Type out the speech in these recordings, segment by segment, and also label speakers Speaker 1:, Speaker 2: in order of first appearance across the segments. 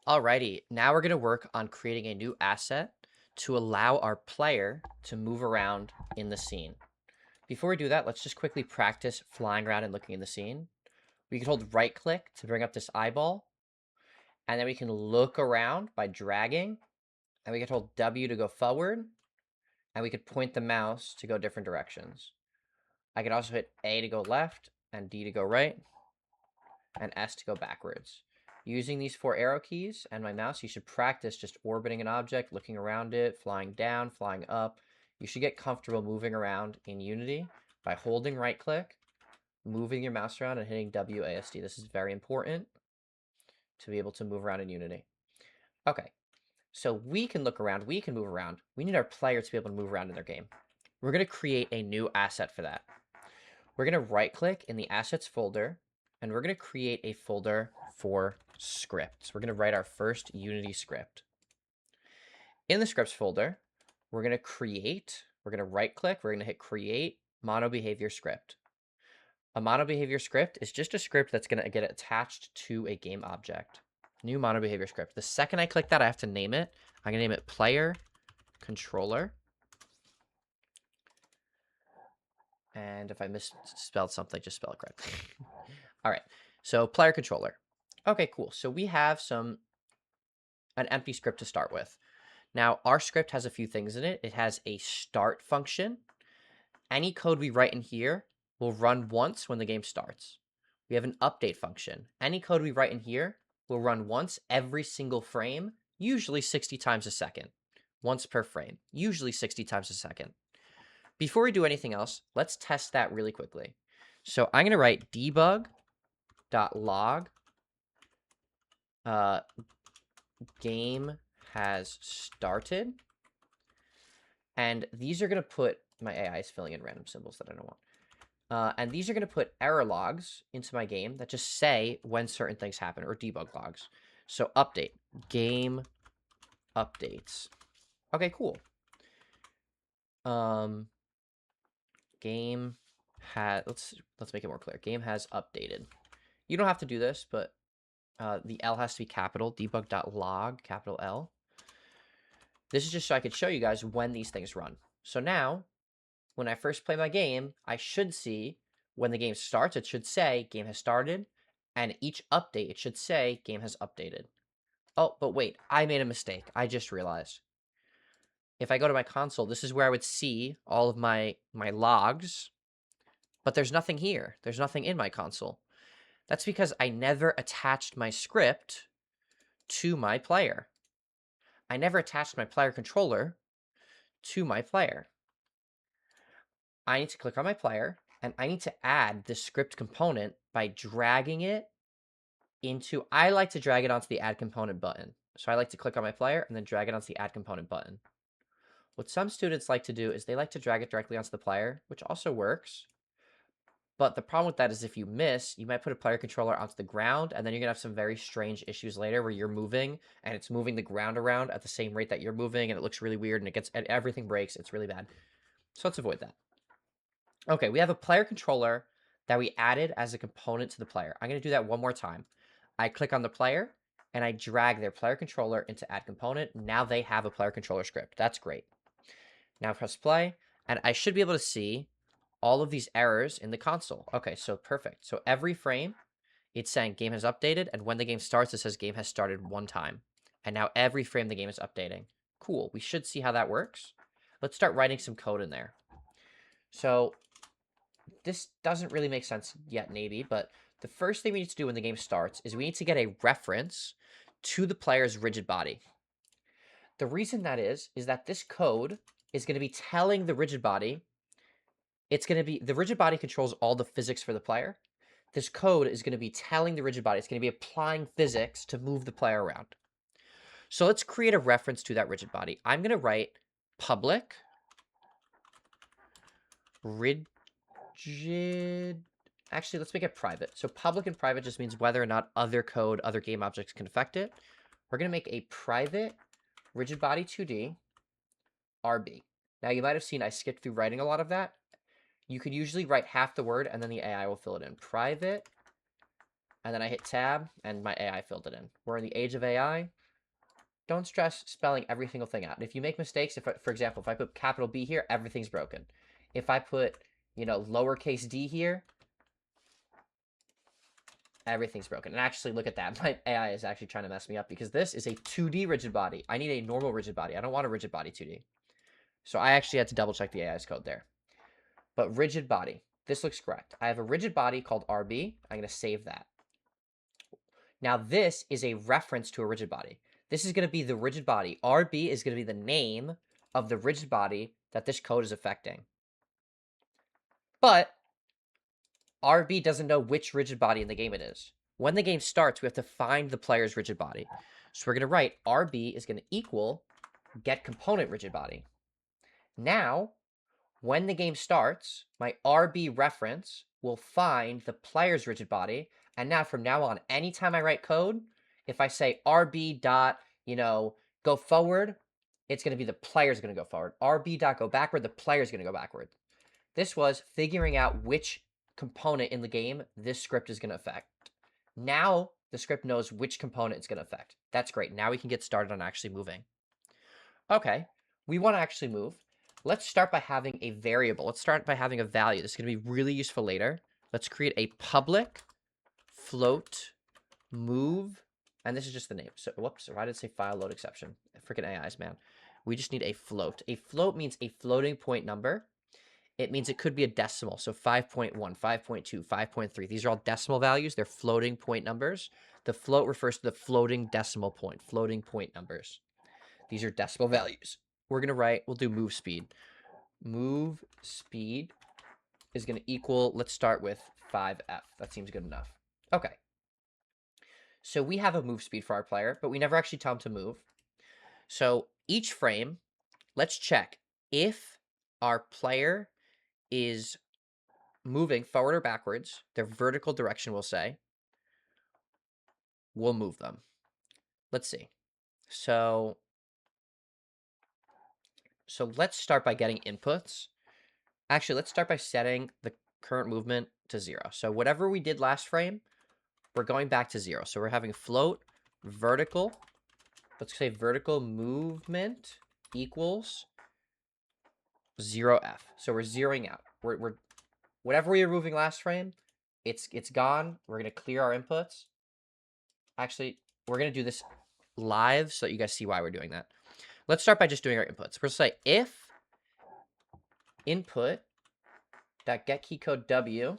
Speaker 1: Alrighty, now we're going to work on creating a new asset to allow our player to move around in the scene. Before we do that, let's just quickly practice flying around and looking in the scene. We can hold right click to bring up this eyeball, and then we can look around by dragging, and we can hold W to go forward, and we could point the mouse to go different directions. I can also hit A to go left, and D to go right, and S to go backwards. Using these four arrow keys and my mouse, you should practice just orbiting an object, looking around it, flying down, flying up. You should get comfortable moving around in Unity by holding right click, moving your mouse around, and hitting WASD. This is very important to be able to move around in Unity. Okay, so we can look around, we can move around. We need our player to be able to move around in their game. We're going to create a new asset for that. We're going to right click in the assets folder, and we're going to create a folder for scripts. We're going to write our first Unity script. In the scripts folder, we're going to right click, we're going to hit create mono behavior script. A mono behavior script is just a script that's going to get attached to a game object. New mono behavior script. The second I click that, I have to name it. I'm going to name it player controller. And if I misspelled something, just spell it correctly. All right. So player controller. Okay, cool. So we have an empty script to start with. Now, our script has a few things in it. It has a start function. Any code we write in here will run once when the game starts. We have an update function. Any code we write in here will run once every single frame, usually 60 times a second. Once per frame, usually 60 times a second. Before we do anything else, let's test that really quickly. So I'm going to write debug.log game has started. And these are going to put, my AI is filling in random symbols that I don't want. And these are going to put error logs into my game that just say when certain things happen, or debug logs. So update, game updates. Okay, cool. Game has, let's make it more clear. Game has updated. You don't have to do this, but the L has to be capital, debug.log, capital L. This is just so I could show you guys when these things run. So now, when I first play my game, I should see when the game starts, it should say game has started, and each update, it should say game has updated. Oh, but wait, I made a mistake. I just realized. If I go to my console, this is where I would see all of my logs, but there's nothing here. There's nothing in my console. That's because I never attached my script to my player. I never attached my player controller to my player. I need to click on my player, and I need to add the script component by dragging it into, I like to drag it onto the add component button. So I like to click on my player and then drag it onto the add component button. What some students like to do is they like to drag it directly onto the player, which also works. But the problem with that is if you miss, you might put a player controller onto the ground, and then you're gonna have some very strange issues later where you're moving and it's moving the ground around at the same rate that you're moving, and it looks really weird and everything breaks. It's really bad. So let's avoid that. Okay, we have a player controller that we added as a component to the player. I'm going to do that one more time. I click on the player and I drag their player controller into add component. Now they have a player controller script. That's great. Now press play, and I should be able to see all of these errors in the console. Okay, so perfect. So every frame, it's saying game has updated, and when the game starts, it says game has started one time. And now every frame the game is updating. Cool. We should see how that works. Let's start writing some code in there. So this doesn't really make sense yet, maybe, but the first thing we need to do when the game starts is we need to get a reference to the player's rigid body. The reason that is that this code is going to be telling the rigid body, the rigid body controls all the physics for the player. This code is going to be telling the rigid body, it's going to be applying physics to move the player around. So let's create a reference to that rigid body. I'm going to write public rigid. Actually, let's make it private. So public and private just means whether or not other code, other game objects can affect it. We're going to make a private rigid body 2D RB. Now, you might have seen I skipped through writing a lot of that. You could usually write half the word, and then the AI will fill it in. Private and then I hit tab, and my AI filled it in. We're in the age of AI. Don't stress spelling every single thing out. If you make mistakes, for example, if I put capital B here, everything's broken. If I put, lowercase d here, everything's broken. And actually, look at that. My AI is actually trying to mess me up because this is a 2D rigid body. I need a normal rigid body. I don't want a rigid body 2D. So I actually had to double check the AI's code there. But rigid body, this looks correct. I have a rigid body called RB. I'm going to save that. Now this is a reference to a rigid body. This is going to be the rigid body. RB is going to be the name of the rigid body that this code is affecting. But RB doesn't know which rigid body in the game it is. When the game starts, we have to find the player's rigid body. So we're going to write RB is going to equal get component rigid body. Now, when the game starts, my RB reference will find the player's rigid body. And now from now on, anytime I write code, if I say RB dot, go forward, it's going to be the player's going to go forward. RB dot go backward, the player's going to go backward. This was figuring out which component in the game this script is going to affect. Now the script knows which component it's going to affect. That's great. Now we can get started on actually moving. Okay, we want to actually move. Let's start by having a variable. Let's start by having a value. This is going to be really useful later. Let's create a public float move. And this is just the name. So, whoops, why did it say file load exception? Freaking AIs, man. We just need a float. A float means a floating point number. It means it could be a decimal. So 5.1, 5.2, 5.3. These are all decimal values. They're floating point numbers. The float refers to the floating decimal point, floating point numbers. These are decimal values. We'll do move speed. Move speed is going to equal, let's start with 5F. That seems good enough. Okay. So we have a move speed for our player, but we never actually tell him to move. So each frame, let's check if our player is moving forward or backwards, their vertical direction will say, we'll move them. Let's see. So let's start by getting inputs. Actually, let's start by setting the current movement to 0. So whatever we did last frame, we're going back to 0. So we're having float vertical. Let's say vertical movement equals 0F. So we're zeroing out. We're whatever we were moving last frame, it's gone. We're going to clear our inputs. Actually, we're going to do this live so that you guys see why we're doing that. Let's start by just doing our inputs. We're going to say if input.getKeyCode W.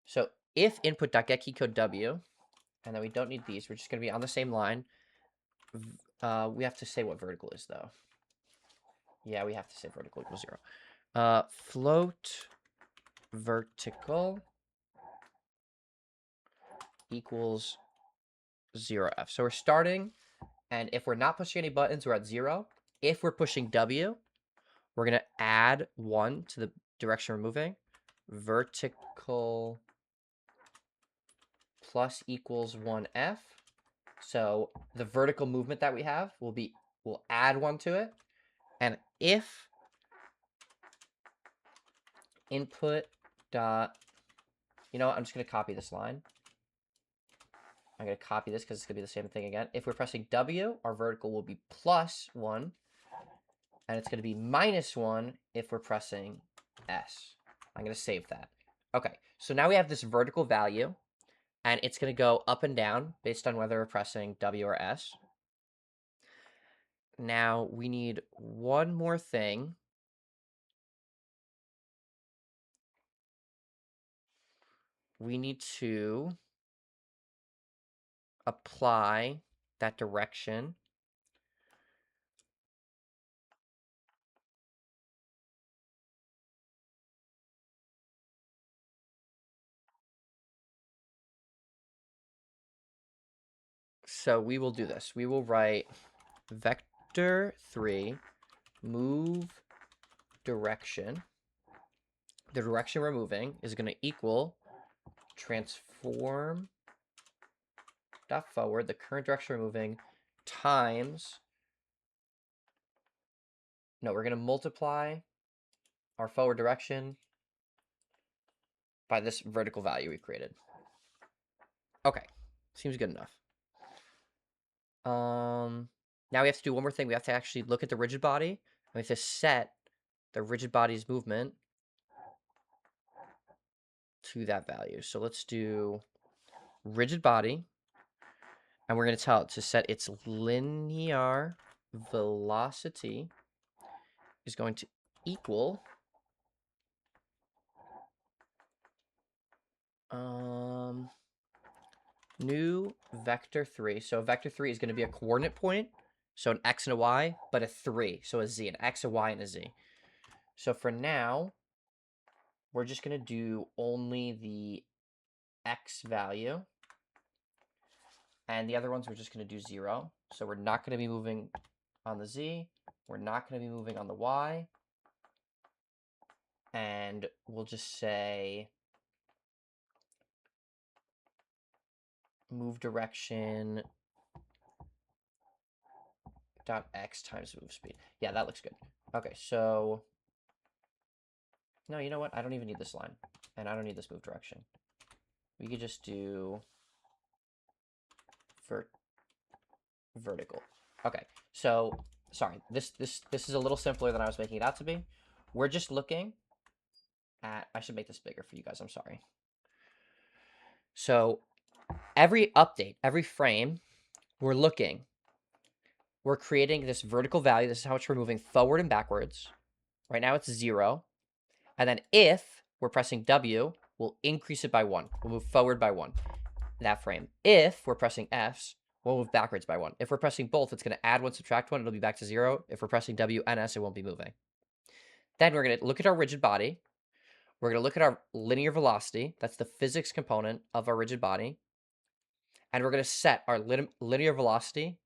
Speaker 1: So if input.getKeyCode W, and then we don't need these, we're just going to be on the same line. We have to say what vertical is, though. Yeah, we have to say vertical equals 0. Float vertical equals 0F. So we're starting, and if we're not pushing any buttons, we're at 0. If we're pushing W, we're going to add 1 to the direction we're moving. Vertical plus equals 1F. So the vertical movement that we have we'll add 1 to it. And if input dot, I'm just going to copy this line. I'm going to copy this because it's going to be the same thing again. If we're pressing W, our vertical will be plus 1. And it's going to be minus 1 if we're pressing S. I'm going to save that. Okay, so now we have this vertical value. And it's going to go up and down based on whether we're pressing W or S. Now we need one more thing. We need to apply that direction. So we will do this. We will write vector 3 move direction. The direction we're moving is going to equal transform dot forward, the current direction we're moving, times, no, we're going to multiply our forward direction by this vertical value we created. Okay, seems good enough. Now we have to do one more thing. We have to actually look at the rigid body, and we have to set the rigid body's movement to that value. So let's do rigid body, and we're going to tell it to set its linear velocity is going to equal new vector 3. So vector 3 is going to be a coordinate point, so an x and a y, but a 3, so a z, an x, a y, and a z. So for now, we're just going to do only the x value, and the other ones we're just going to do 0. So we're not going to be moving on the z, we're not going to be moving on the y, and we'll just say move direction dot x times move speed. Yeah, that looks good. Okay, so no, you know what? I don't even need this line, and I don't need this move direction. We could just do vertical. Okay, so sorry, this is a little simpler than I was making it out to be. We're just looking at, I should make this bigger for you guys, I'm sorry. So every update, every frame, we're creating this vertical value. This is how much we're moving forward and backwards. Right now it's 0. And then if we're pressing W, we'll increase it by 1. We'll move forward by 1. That frame. If we're pressing Fs, we'll move backwards by 1. If we're pressing both, it's going to add 1, subtract 1. It'll be back to 0. If we're pressing W and S, it won't be moving. Then we're going to look at our rigid body. We're going to look at our linear velocity. That's the physics component of our rigid body. And we're going to set our linear velocity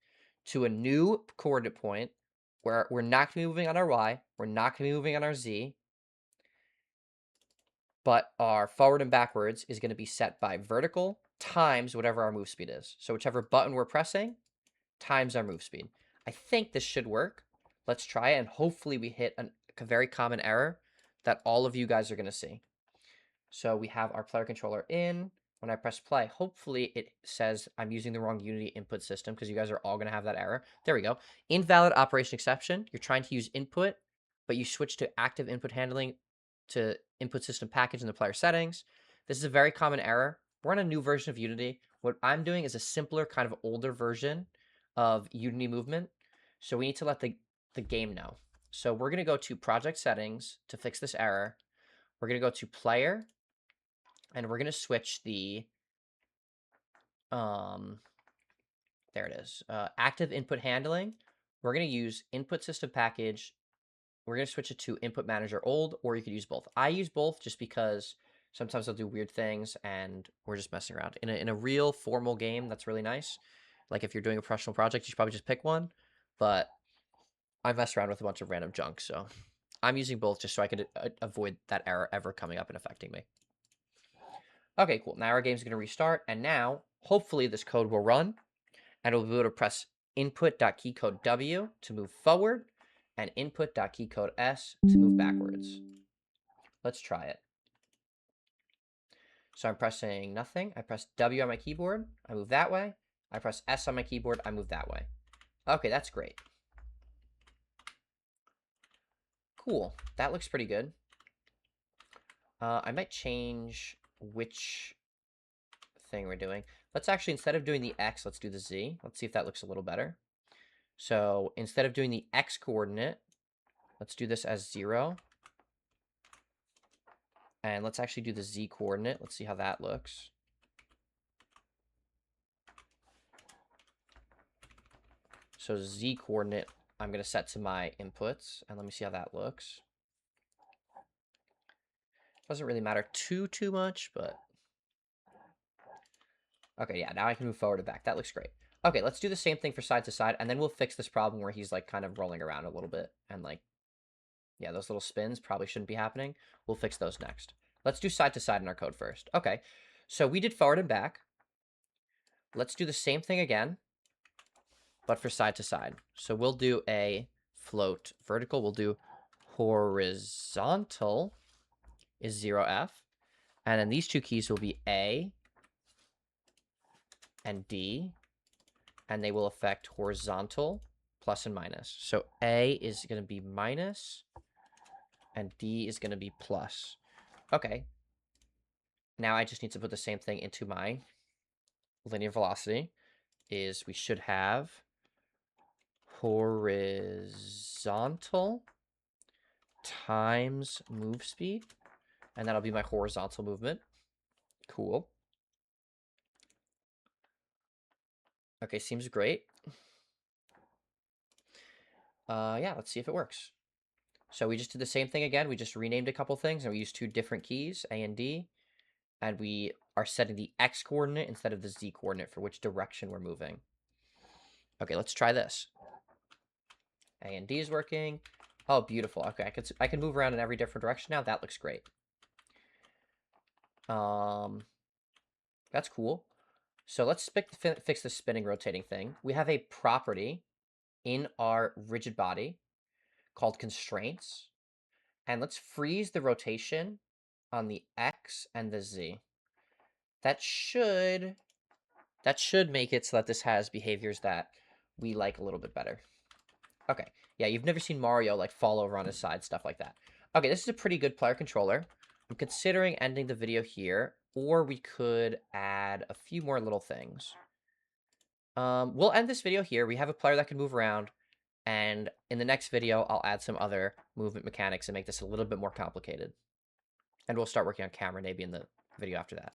Speaker 1: to a new coordinate point where we're not going to be moving on our Y. We're not going to be moving on our Z. But our forward and backwards is going to be set by vertical times whatever our move speed is. So whichever button we're pressing times our move speed. I think this should work. Let's try it, and hopefully we hit a very common error that all of you guys are going to see. So we have our player controller in. When I press play, hopefully it says I'm using the wrong Unity input system, because you guys are all going to have that error. There we go. Invalid operation exception. You're trying to use input, but you switch to active input handling to input system package in the player settings. This is a very common error. We're on a new version of Unity. What I'm doing is a simpler, kind of older version of Unity movement. So we need to let the game know. So we're going to go to project settings to fix this error. We're going to go to player, and we're going to switch the, there it is, active input handling. We're going to use input system package. We're going to switch it to input manager old, or you could use both. I use both just because sometimes they'll do weird things and we're just messing around. In a real formal game, that's really nice. Like if you're doing a professional project, you should probably just pick one. But I mess around with a bunch of random junk, so I'm using both just so I could avoid that error ever coming up and affecting me. Okay, cool. Now our game's going to restart, and now hopefully this code will run, and we'll be able to press input.keycode W to move forward and input.keycode S to move backwards. Let's try it. So I'm pressing nothing. I press W on my keyboard. I move that way. I press S on my keyboard. I move that way. Okay, that's great. Cool. That looks pretty good. I might change which thing we're doing. Let's actually, instead of doing the X, let's do the Z. Let's see if that looks a little better. So instead of doing the X coordinate, let's do this as 0. And let's actually do the Z coordinate. Let's see how that looks. So Z coordinate, I'm going to set to my inputs. And let me see how that looks. Doesn't really matter too much, but... Okay, yeah, now I can move forward and back. That looks great. Okay, let's do the same thing for side to side, and then we'll fix this problem where he's, like, kind of rolling around a little bit. And, like, yeah, those little spins probably shouldn't be happening. We'll fix those next. Let's do side to side in our code first. Okay, so we did forward and back. Let's do the same thing again, but for side to side. So we'll do a float vertical. We'll do horizontal is 0F. And then these two keys will be A and D, and they will affect horizontal plus and minus. So A is going to be minus, and D is going to be plus. Okay. Now I just need to put the same thing into my linear velocity. Is we should have horizontal times move speed, and that'll be my horizontal movement. Cool. Okay, seems great. Yeah, let's see if it works. So we just did the same thing again. We just renamed a couple things, and we used two different keys, A and D, and we are setting the X coordinate instead of the Z coordinate for which direction we're moving. Okay, let's try this. A and D is working. Oh, beautiful. Okay, I can move around in every different direction now. That looks great. That's cool. So let's fix the spinning rotating thing. We have a property in our rigid body called constraints. And let's freeze the rotation on the X and the Z. That should make it so that this has behaviors that we like a little bit better. Okay. Yeah, you've never seen Mario like fall over on his side, stuff like that. Okay, this is a pretty good player controller. I'm considering ending the video here, or we could add a few more little things. We'll end this video here. We have a player that can move around, and in the next video, I'll add some other movement mechanics and make this a little bit more complicated. And we'll start working on camera maybe in the video after that.